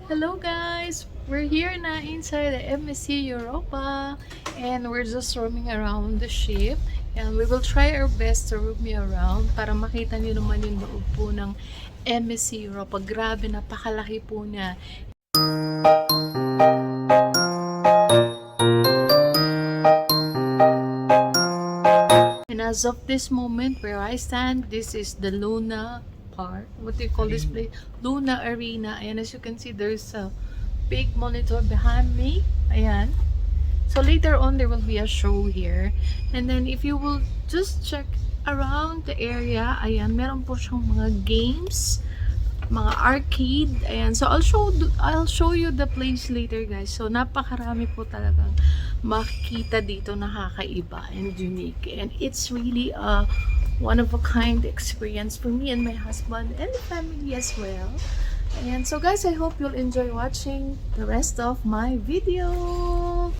Hello guys! We're here na inside the MSC Europa and we're just roaming around the ship and we will try our best to roam you around para makita niyo naman yung loob po ng MSC Europa. Grabe, napakalaki po niya. And as of this moment where I stand, this is the Luna Park. What do you call this place? Luna Arena. And as you can see, there's a big monitor behind me. Ayan. So later on, there will be a show here. And then if you will just check around the area, ayan, meron po siyang mga games, mga arcade. Ayan. So I'll show you the place later, guys. So napakarami po talagang makikita dito, nakakaiba and unique. And it's really a one of a kind experience for me and my husband and the family as well. And so guys, I hope you'll enjoy watching the rest of my video.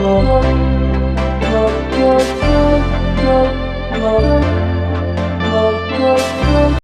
Bye.